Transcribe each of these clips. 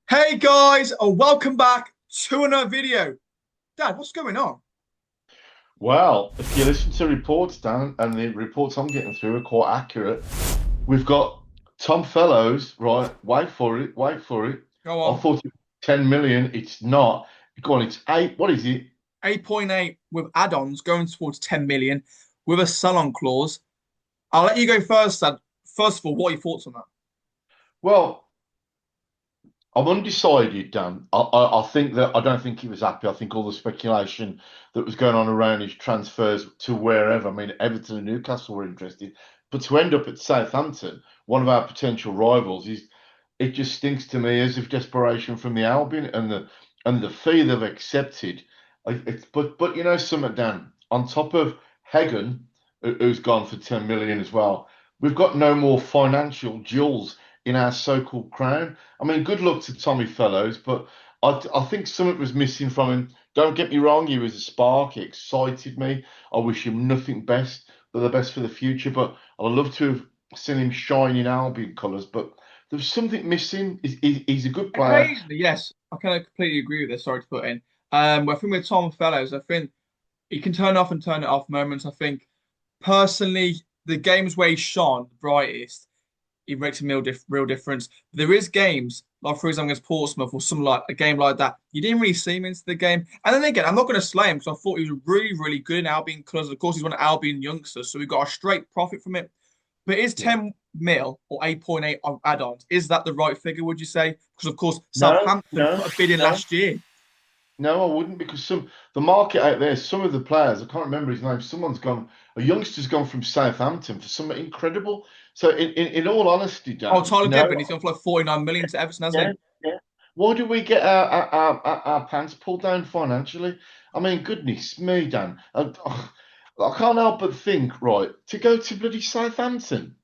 Hey guys, and welcome back to another video. Dad, what's going on? Well, if you listen to reports, Dan, and the reports I'm getting through are quite accurate, we've got Tom Fellows, right? Wait for it, wait for it. Go I on. thought it was 10 million. It's not. Go on, it's eight. What is it? 8.8 with add-ons going towards 10 million with a sell-on clause. I'll let you go first, Dad. First of all, what are your thoughts on that? Well, I'm undecided, Dan. I think that I don't think he was happy. I think all the speculation that was going on around his transfers to wherever, I mean, Everton and Newcastle were interested, but to end up at Southampton, one of our potential rivals, is it just stinks to me as if desperation from the Albion and the fee they've accepted. But you know something, Dan. On top of Hagen, who's gone for 10 million as well, we've got no more financial jewels in our so-called crown. I mean, good luck to Tommy Fellows, but I think something was missing from him. Don't get me wrong, he was a spark. He excited me. I wish him nothing best but the best for the future. But I'd love to have seen him shine in Albion colours. But there's something missing. He's a good player. Occasionally, yes, I kind of completely agree with this. Sorry to put in. I think with Tom Fellows, I think he can turn off and turn it off moments. I think personally, the games where he shone the brightest, he makes a real difference. There is games, like for example against Portsmouth or something like a game like that, you didn't really see him into the game. And then again, I'm not going to slay him because I thought he was really, really good in Albion colours. Of course, he's one of Albion youngsters, so we got a straight profit from it. But is Yeah. 10 mil or 8.8 on add-ons, is that the right figure, would you say? Because of course, No, Southampton no, put a bid in no. last year. No, I wouldn't because the market out there, some of the players, I can't remember his name, a youngster's gone from Southampton for something incredible. So in all honesty, Oh, Dan, Tyler no, Gibbon, he's gone for like 49 million to Everton, hasn't yeah, he? yeah. Why do we get our pants pulled down financially? I mean, goodness me, Dan. I can't help but think, right, to go to bloody Southampton.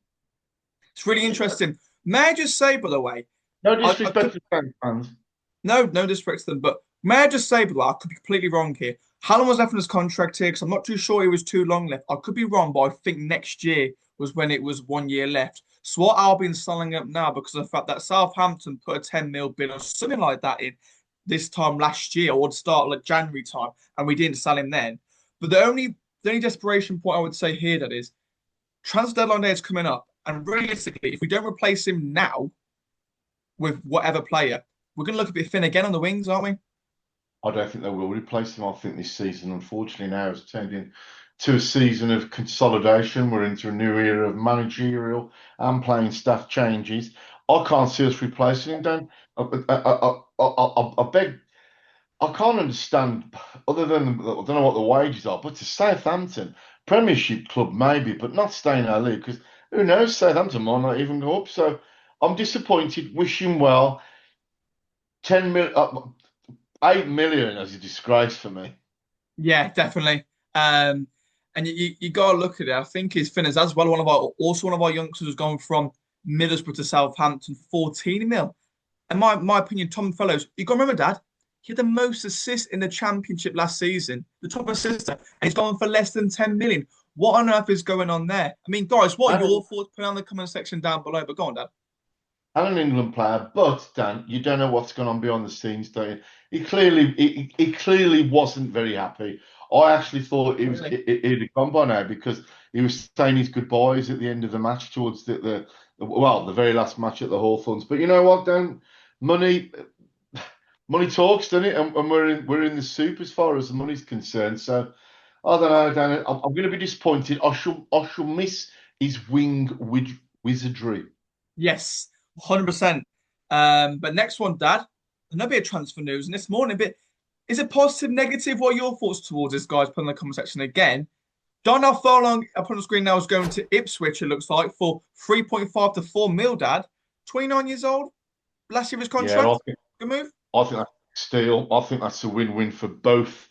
It's really interesting. May I just say, by the way, No I disrespect could to Southampton fans. no disrespect to them, but may I just say, by the way, I could be completely wrong here. How long was left on his contract here? Because I'm not too sure he was too long left. I could be wrong, but I think next year was when it was 1 year left. So what Albion's selling up now because of the fact that Southampton put a 10 mil bid or something like that in this time last year or the start like January time, and we didn't sell him then. But the only desperation point I would say here that is transfer deadline day is coming up, and realistically, if we don't replace him now with whatever player, we're going to look a bit thin again on the wings, aren't we? I don't think they will replace him. I think this season, unfortunately, now has turned into a season of consolidation. We're into a new era of managerial and playing staff changes. I can't see us replacing him, Dan. I beg, I can't understand, other than, I don't know what the wages are, but to Southampton, Premiership club maybe, but not stay in our league, because who knows, Southampton might not even go up. So I'm disappointed, wish him well. 10 mil, 8 million as a disgrace for me. Yeah, definitely. And you got to look at it. I think his Finners as well. One of our youngsters has gone from Middlesbrough to Southampton, 14 mil. And my opinion, Tom Fellows, you got to remember, Dad, he had the most assists in the Championship last season, the top assister, and he's gone for less than 10 million. What on earth is going on there? I mean, guys, what are And your thoughts? Put down in the comment section down below. But go on, Dad. an England player, but Dan, you don't know what's going on behind the scenes, don't you? He clearly wasn't very happy. I actually thought Really? he'd have gone by now because he was saying his goodbyes at the end of the match towards the very last match at the Hawthorns. But you know what, Dan? Money money talks, doesn't it? And we're in the soup as far as the money's concerned. So I don't know, Dan. I'm going to be disappointed. I shall miss his wizardry. Yes, 100%. But next one, Dad, another bit of transfer news. And this morning, but is it positive, negative? What are your thoughts towards this, guys? Put in the comment section again. Darnell Furlong up on the screen now is going to Ipswich, it looks like, for 3.5 to 4 mil, Dad. 29 years old, last year of his Yeah, contract. Good move. I think that's a steal. I think that's a win-win for both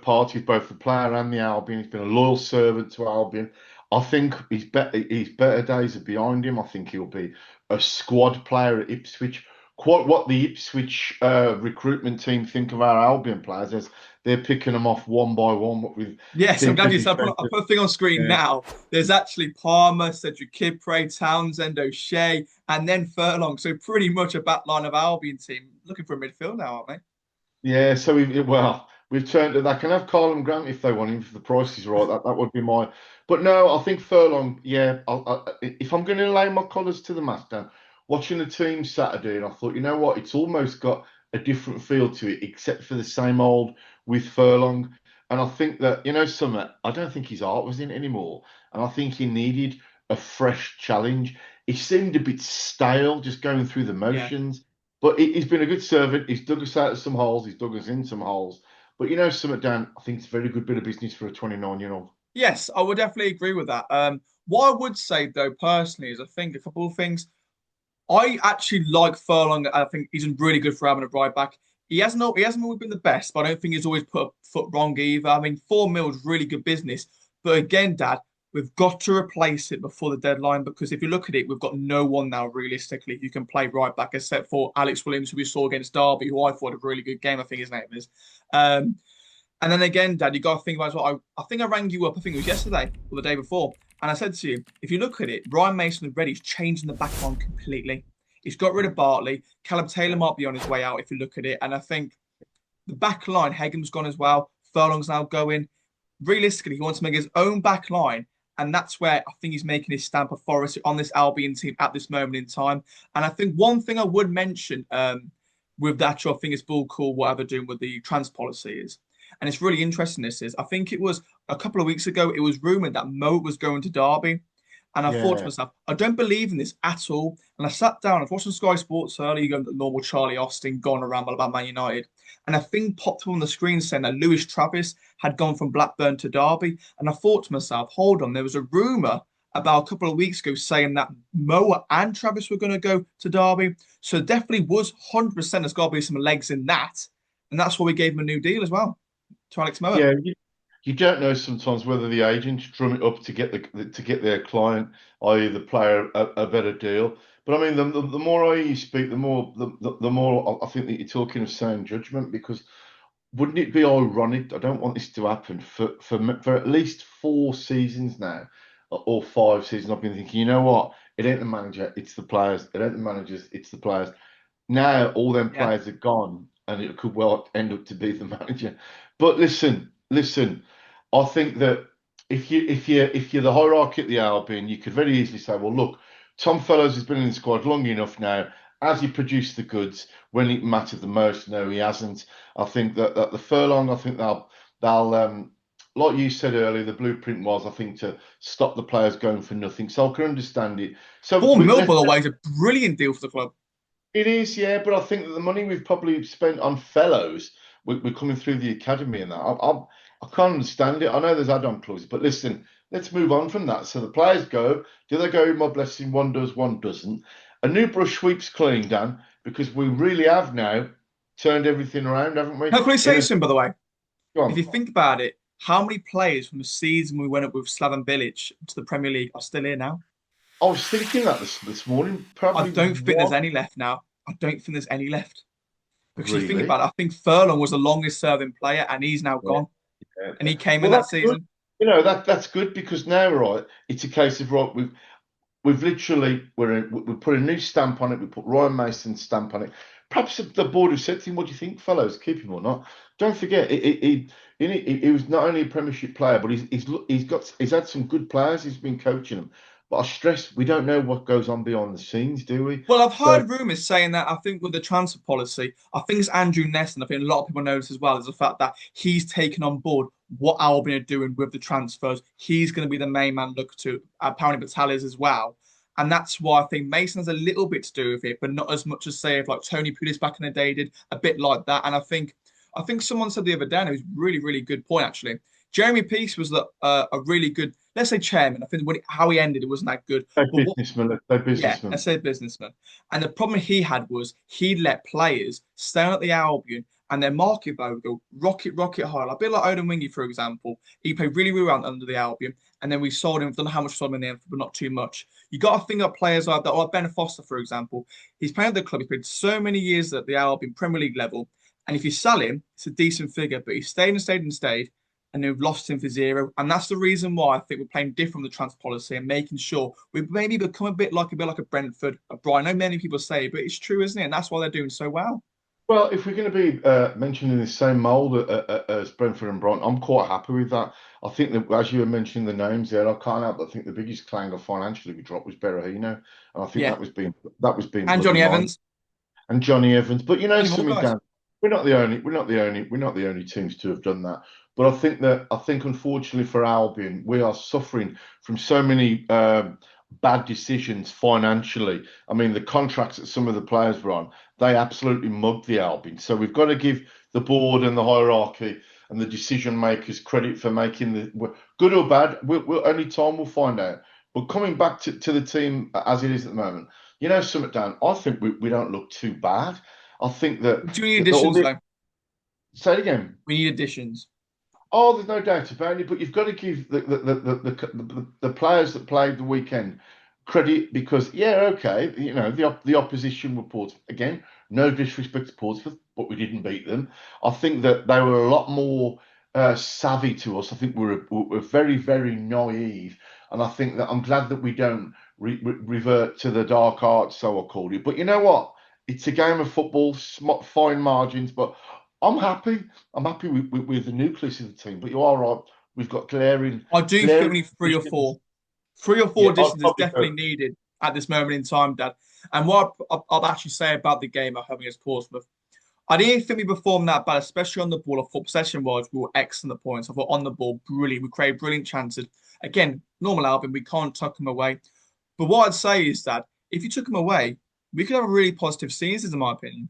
parties, both the player and the Albion. He's been a loyal servant to Albion. I think his better days are behind him. I think he'll be a squad player at Ipswich. Quite what the Ipswich recruitment team think of our Albion players. they're picking them off one by one with Yes, I'm glad deeper you said. I defensive. put a thing on screen Yeah, now. There's actually Palmer, Cedric Kipre, Townsend, O'Shea, and then Furlong. So pretty much a back line of Albion team looking for a midfield now, aren't they? yeah. So we've turned to that. Can have Colin Grant if they want him, if the price is right. That would be my. But no, I think Furlong. Yeah, if I'm going to lay my colours to the mast down, watching the team Saturday, and I thought, you know what, it's almost got a different feel to it, except for the same old with Furlong. And I think that Summer. I don't think his heart was in it anymore, and I think he needed a fresh challenge. He seemed a bit stale, just going through the Yeah. motions. But he's been a good servant. He's dug us out of some holes. He's dug us in some holes. But something, Dan, I think it's a very good bit of business for a 29-year-old. Yes, I would definitely agree with that. What I would say though, personally, is I think a couple of things. I actually like Furlong. I think he's really good for having a right back. He hasn't always been the best, but I don't think he's always put a foot wrong either. I mean, 4 mil is really good business. But again, Dad, we've got to replace it before the deadline because if you look at it, we've got no one now realistically who can play right back except for Alex Williams, who we saw against Derby, who I thought had a really good game. I think his name is. Um, and then again, Dad, you got to think about as well. I think I rang you up. I think it was yesterday or the day before, and I said to you, if you look at it, Ryan Mason already is changing the back line completely. He's got rid of Bartley. Callum Taylor might be on his way out if you look at it, and I think the back line, Hagem's gone as well. Furlong's now going. Realistically, he wants to make his own back line, and that's where I think he's making his stamp of authority on this Albion team at this moment in time. And I think one thing I would mention with that, I think it's bull cool what they're doing with the trans policy is. And it's really interesting. This is, I think it was a couple of weeks ago, it was rumored that Mo was going to Derby. And I thought to Yeah, myself, I don't believe in this at all. And I sat down, I was watching Sky Sports earlier, going the normal Charlie Austin, gone around about Man United. And a thing popped up on the screen saying that Lewis Travis had gone from Blackburn to Derby. And I thought to myself, hold on, there was a rumour about a couple of weeks ago saying that Moa and Travis were going to go to Derby. So definitely was 100% there's got to be some legs in that. And that's why we gave him a new deal as well to Alex Moa. yeah. You don't know sometimes whether the agents drum it up to get to get their client, i.e., the player, a better deal. But I mean, the more I hear you speak, the more I think that you're talking of sound judgment. Because wouldn't it be ironic? I don't want this to happen for at least 4 seasons now, or 5 seasons. I've been thinking, you know what? It ain't the manager, it's the players. It ain't the managers, it's the players. Now all them Yeah. players are gone, and it could well end up to be the manager. But listen. I think that if you're the hierarchy at the Albion, you could very easily say, well, look, Tom Fellows has been in the squad long enough now. Has he produced the goods when it mattered the most? No, he hasn't. I think that the Furlong, I think they'll like you said earlier, the blueprint was, I think, to stop the players going for nothing. So I can understand it. So 4 mil, by the way, is a brilliant deal for the club. it is, yeah, but I think that the money we've probably spent on fellows, we're coming through the academy and that. I can't understand it. I know there's add-on clauses, but listen, let's move on from that. So the players go. Do they go? My blessing, one does, one doesn't. A new brush sweeps clean, Dan, because we really have now turned everything around, haven't we? How can I In say a something, by the way? Go If you on. think about it, how many players from the season we went up with Slaven Bilic to the Premier League are still here now? I was thinking that this morning. I Probably don't think there's one. any left now. I don't think there's any left. Because you think Really? about it, I think Furlong was the longest serving player and he's now Yeah. gone. And Yeah. he came in Well, that that's good. season. That's good because now, right, it's a case of right. We've literally we put a new stamp on it. We put Ryan Mason's stamp on it. Perhaps the board have said to him, "What do you think, fellows? Keep him or not?" Don't forget, he was not only a Premiership player, but he's had some good players. He's been coaching them. But I stress we don't know what goes on behind the scenes, do we? Well, I've So heard rumours saying that I think with the transfer policy, I think it's Andrew Ness, and I think a lot of people know this as well, is the fact that he's taken on board what Albion are doing with the transfers. He's going to be the main man look to, apparently Batali's as well. And that's why I think Mason has a little bit to do with it, but not as much as say if like Tony Pulis back in the day did, a bit like that. And I think someone said the other day, and it was really, really good point actually. Jeremy Peace was a really good, let's say chairman. I think how he ended, it wasn't that good. they're But what businessmen, they're yeah, I businessmen. said businessman. And the problem he had was he'd let players stay on at the Albion and their market value would go rocket high. Like a bit like Odin Wingy, for example. He played really, really well under the Albion. And then we sold him, don't know how much we sold him in the end, but not too much. You got to think of players like that, or Ben Foster, for example. He's playing at the club, he's played so many years at the Albion Premier League level. And if you sell him, it's a decent figure. But he stayed and stayed and stayed, and they've lost him for zero. And that's the reason why I think we're playing different with the transfer policy and making sure we maybe become a bit like a Brentford, a Brighton. I know many people say, but it's true, isn't it? And that's why they're doing so well. Well, if we're going to be mentioned in the same mould as Brentford and Brighton, I'm quite happy with that. I think that, as you were mentioning the names there, I can't help but think the biggest clanger financially we dropped was Berahino, and I think Yeah. that was being And bloody Johnny mine. Evans, And Johnny Evans. But many more something, guys. Dan, we're not the only teams to have done that. But I think unfortunately for Albion, we are suffering from so many bad decisions financially. I mean, the contracts that some of the players were on, they absolutely mugged the Albion. So we've got to give the board and the hierarchy and the decision makers credit for making the good or bad. Only time will find out. But coming back to the team as it is at the moment. Something, Dan, I think we don't look too bad. I think that, We do need all additions, the though. say it again. We need additions. Oh, there's no doubt about it, but you've got to give the players that played the weekend credit because, yeah, okay, the opposition were Portsmouth. Again, no disrespect to Portsmouth, but we didn't beat them. I think that they were a lot more savvy to us. I think we're very, very naive, and I think that I'm glad that we don't revert to the dark arts, so I called it. But you know what? It's a game of football, fine margins, but I'm happy. I'm happy with the nucleus of the team, but you are right. We've got I do think glaring we need three or positions. four. Three or four Yeah, I'd additions is probably definitely go. needed at this moment in time, Dad. And what I'll actually say about the game at home against Portsmouth, I didn't think we performed that bad, especially on the ball. I thought possession wise, we were excellent at points. I thought on the ball, brilliant. We created brilliant chances. Again, normal Albion, we can't tuck them away. But what I'd say is that if you took them away, we could have a really positive season, in my opinion.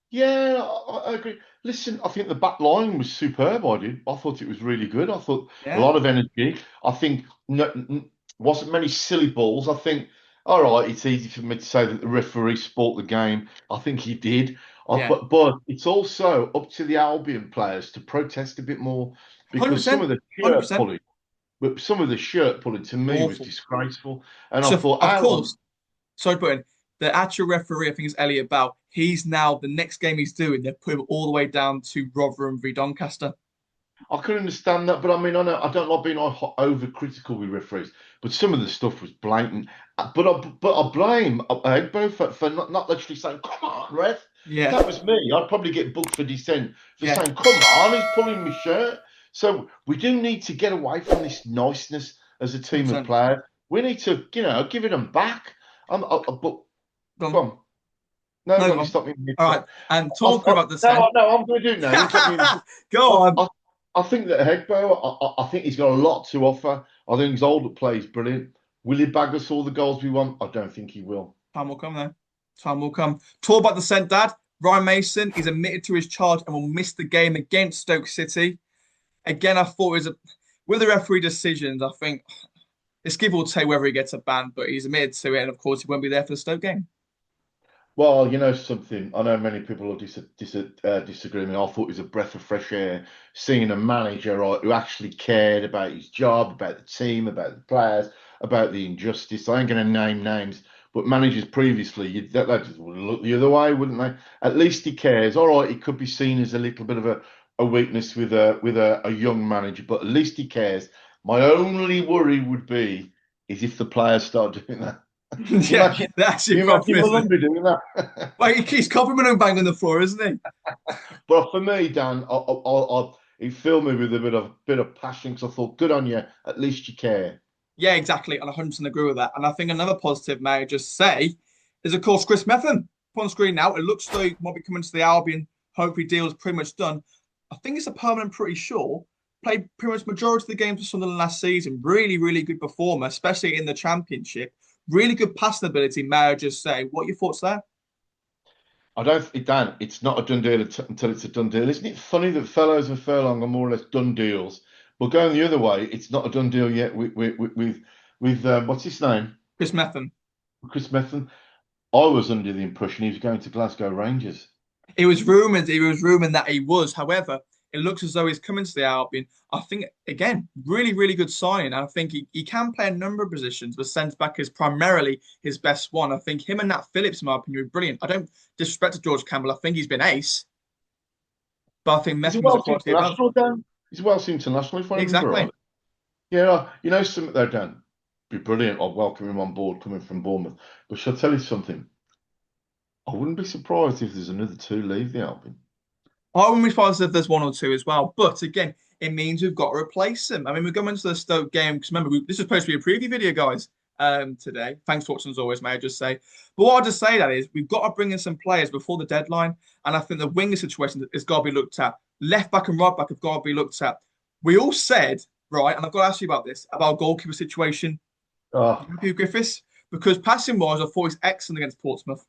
Yeah, I agree. Listen, I think the back line was superb. I thought it was really good. I thought a Yeah, lot of energy. I think wasn't many silly balls. I think, all right, it's easy for me to say that the referee spoilt the game. I think he did. yeah, But it's also up to the Albion players to protest a bit more because 100%, 100%. some of the shirt pulling to me was Awful. disgraceful. And I So, thought, of hang on, course, sorry, but the actual referee, I think it's Elliot Bow. He's now the next game he's doing. They've put him all the way down to Rotherham v Doncaster. I can understand that, but I mean, I don't like being overcritical with referees, but some of the stuff was blatant. But I blame Egbo for not literally saying, "Come on, ref." If Yeah, that was me, I'd probably get booked for dissent for yeah, saying, "Come on, he's pulling my shirt." So we do need to get away from this niceness as a team of 100%. players. We need to, give it them back. But Go go on. on. No, No, go go on. You on. stop me mid. All right. And I, talking I, about the no, same. no, I'm going to do it now. You interrupt me. Go I, on. I, I think that Hegbo, I think he's got a lot to offer. I think his older play is brilliant. Will he bag us all the goals we want? I don't think he will. Time will come, though. Time will come. Talk about the sent dad. Ryan Mason is admitted to his charge and will miss the game against Stoke City. Again, I thought it was with the referee decisions. I think it's give or take whether he gets a ban, but he's admitted to it, and of course he won't be there for the Stoke game. Well, you know something. I know many people will disagree with me. I thought it was a breath of fresh air seeing a manager, right, who actually cared about his job, about the team, about the players, about the injustice. I ain't going to name names, but managers previously, they just would look the other way, wouldn't they? At least he cares. All right, it could be seen as a little bit of a weakness with a young manager, but at least he cares. My only worry would be is if the players start doing that. You Yeah, imagine, that's your you problem, imagine isn't it? Malumbi doing that. Like he's copying and banging the floor, isn't he? But for me, Dan, he filled me with a bit of passion because I thought, good on you. At least you care. Yeah, exactly. And I 100% agree with that. And I think another positive, may I just say, is of course Chris Mepham. Up on screen now, it looks like he might be coming to the Albion. Hopefully, deal's pretty much done. I think it's a permanent, pretty sure. Played pretty much majority of the games for Sunderland last season. Really, really good performer, especially in the Championship. Really good passing ability, may I just say. What are your thoughts there? I don't, Dan. It's not a done deal until it's a done deal. Isn't it funny that Fellows and Furlong are more or less done deals, but going the other way, it's not a done deal yet with what's his name, Chris Mepham. Chris Mepham. I was under the impression he was going to Glasgow Rangers. It was rumored that he was. However, it looks as though he's coming to the Albion. I think again, really, really good signing. I think he can play a number of positions, but centre back is primarily his best one. I think him and Nat Phillips, in my opinion, are brilliant. I don't disrespect to George Campbell. I think he's been ace. But I think He's a Mepham was a Welsh quality above. international, Dan. He's a Welsh international, if I remember Exactly. right. Yeah, you know something though, Dan? Be brilliant. I'd welcome him on board coming from Bournemouth. But shall I tell you something? I wouldn't be surprised if there's another two leave the Albion. I wouldn't be surprised if there's one or two as well. But again, it means we've got to replace them. I mean, we're going into the Stoke game because remember, this is supposed to be a preview video, guys, today. Thanks for watching as always, may I just say. But what I'll just say that is we've got to bring in some players before the deadline. And I think the winger situation has got to be looked at. Left back and right back have got to be looked at. We all said, right, and I've got to ask you about this, about goalkeeper situation. You Oh, happy with Griffiths? Because passing wise, I thought he's excellent against Portsmouth.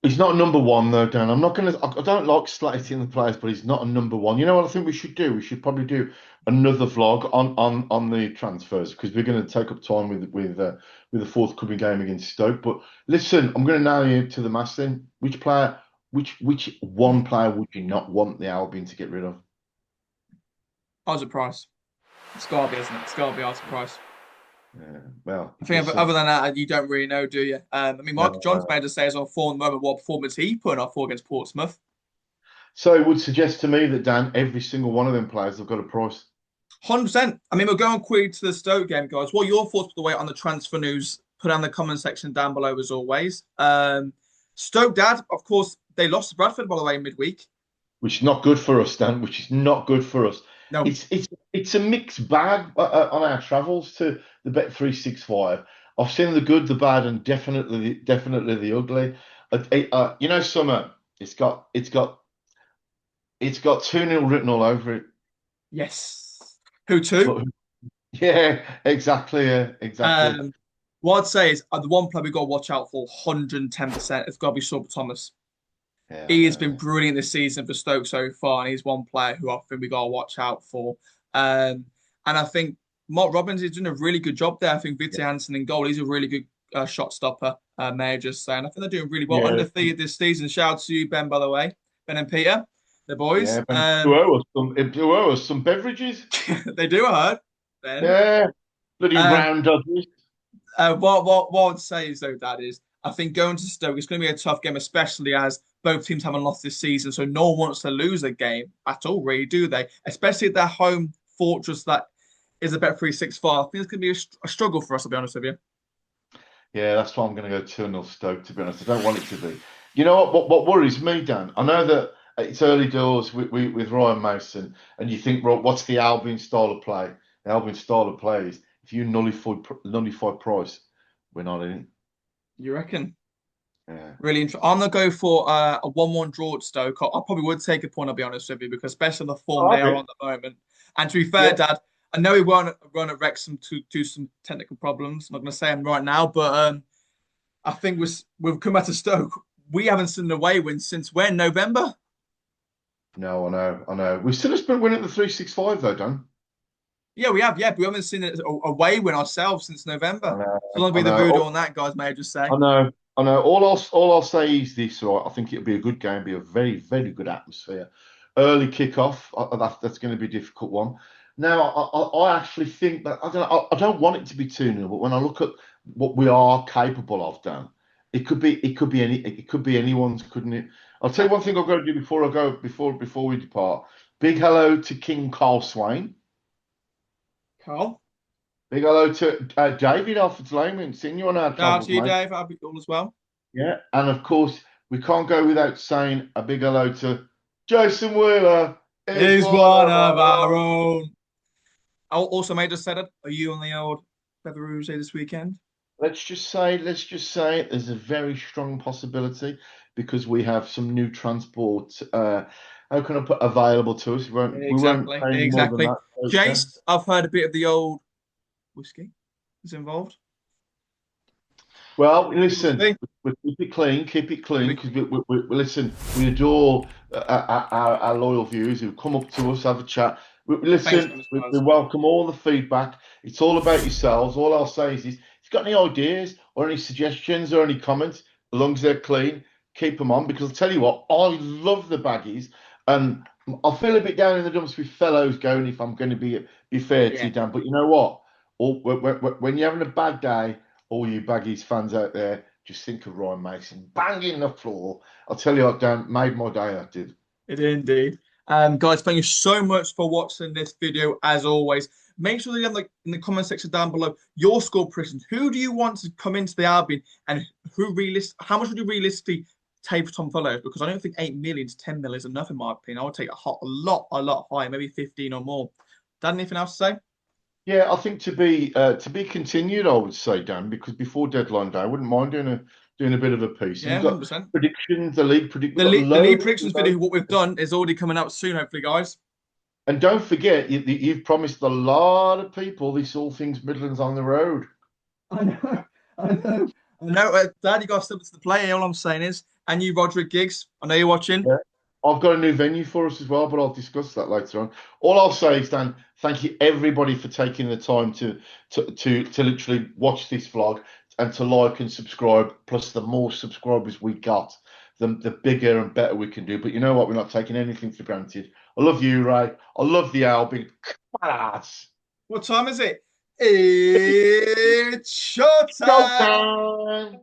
he's not number one though, Dan. I'm not gonna. I don't like slating the players, but he's not a number one. You know what I think we should do? We should probably do another vlog on the transfers because we're going to take up time with the forthcoming game against Stoke. But listen, I'm going to nail you to the mast then. Which player? Which one player would you not want the Albion to get rid of? How's the price? It's got to be, isn't it? It's got to be Arthur Price. Yeah, well, I think listen. other than that, you don't really know, do you? I mean, Michael John's No. made us say is on form at the moment. What performance he put on for against Portsmouth? So it would suggest to me that Dan, every single one of them players have got a price. 100%. I mean, we're going quickly to the Stoke game, guys. What are your thoughts, by the way, on the transfer news? Put down the comment section down below, as always. Stoke, Dad, of course, they lost to Bradford, by the way, midweek. Which is not good for us, Dan. Which is not good for us. No, It's a mixed bag on our travels to the Bet365. I've seen the good, the bad, and definitely the ugly. You know, Summer. It's got 2-0 written all over it. yes. Who to? But yeah, exactly, yeah, exactly. Um, what I'd say is the one player we've got to watch out for 110%. It's got to be Sorba Thomas. Yeah, He I has know. been Yeah. brilliant this season for Stoke so far, and he's one player who I think we got to watch out for. And I think Mark Robbins is doing a really good job there. I think Victor Hansen in goal, he's a really good shot stopper, may I just say. And I think they're doing really well. Yeah, Undefeated this season. Shout out to you, Ben, by the way. Ben and Peter, the boys. yeah. And who owe us some beverages. They do, I heard, Ben. Yeah, bloody Um, round dodgers. what I'd say is, though, Dad, is I think going to Stoke is going to be a tough game, especially as both teams haven't lost this season. So no one wants to lose a game at all, really, do they? Especially at their home fortress that is a Bet365. I think it's going to be a struggle for us, to be honest with you. Yeah, that's why I'm going to go 2-0 Stoke, to be honest. I don't want it to be. You know what worries me, Dan? I know that it's early doors with Ryan Mason, and you think, right, what's the Albion style of play? The Albion style of play is if you nullify Price, we're not in it. You reckon? Yeah. Really interesting. I'm going to go for a 1-1 draw at Stoke. I probably would take a point, I'll be honest with you, because especially the form Oh, they are okay. on at the moment. And to be fair, Yeah. Dad, I know we won't run at Wrexham to some technical problems. I'm not going to say them right now, but I think we've come back to Stoke. We haven't seen an away win since when? November? No, I know. We've still just been winning the 365 though, Dan. Yeah, we have. Yeah, but we haven't seen an away win ourselves since I November. know. So long I be the know. voodoo on that, guys, may I just say. I know. I know. All I'll say is this, right? I think it'll be a good game, be a very, very good atmosphere. Early kickoff, that's going to be a difficult one. Now, I actually think that I don't want it to be 2-0, but when I look at what we are capable of, Dan, it could be anyone's, couldn't it? I'll tell you one thing I've got to do before we depart. Big hello to King Carl Swain. Carl, Big hello to David Alfred's Lane. Seen you on our shout out travels, to you, mate. Dave. I'll be all as well. Yeah, and of course, we can't go without saying a big hello to Jason Wheeler. Is He's one one of of our our own. own. Also, mate, just said it. Are you on the old Beverage this weekend? Let's just say, there's a very strong possibility because we have some new transport. How can I put available to us? We won't Exactly, say any more than exactly. that. So, yeah. Jace, I've heard a bit of the old whiskey is involved. Well, We will listen, see. we keep it clean, We, because listen, we adore our loyal viewers who come up to us, have a chat. thanks, Listen, Thomas, we guys. welcome all the feedback. It's all about yourselves. All I'll say is this: if you've got any ideas or any suggestions or any comments, as long as they're clean, keep them on. Because I'll tell you what, I love the baggies, and I feel a bit down in the dumps with fellows going. If I'm going to be fair to Yeah, you, Dan, but you know what? When you're having a bad day, all you Baggies fans out there, just think of Ryan Mason banging the floor. I'll tell you what, Dan, made my day. I did. It is indeed. Guys, thank you so much for watching this video as always. Make sure that you have, like, in the comment section down below your score predictions. Who do you want to come into the Albion, and how much would you realistically take for Tom Fellows? Because I don't think 8 million to 10 million is enough in my opinion. I would take a lot higher, maybe 15 or more. Dad, anything else to say? Yeah, I think to be continued, I would say, Dan, because before deadline day, I wouldn't mind doing a bit of a piece. Have Yeah, you got 100%. predictions, the league predict? We've The got league loads predictions and video, loads. what we've done, is already coming out soon, hopefully, guys. And don't forget, you've promised a lot of people this All Things Midlands on the road. I know, I know. I know, Dad, you got to step into the play. All I'm saying is, and you, Roderick Giggs, I know you're watching. Yeah. I've got a new venue for us as well, but I'll discuss that later on. All I'll say is, Dan, thank you everybody for taking the time to literally watch this vlog and to like and subscribe. Plus, the more subscribers we got, the bigger and better we can do. But you know what? We're not taking anything for granted. I love you, Ray. I love the Albion. Class. What time is it? It's Go showtime! time.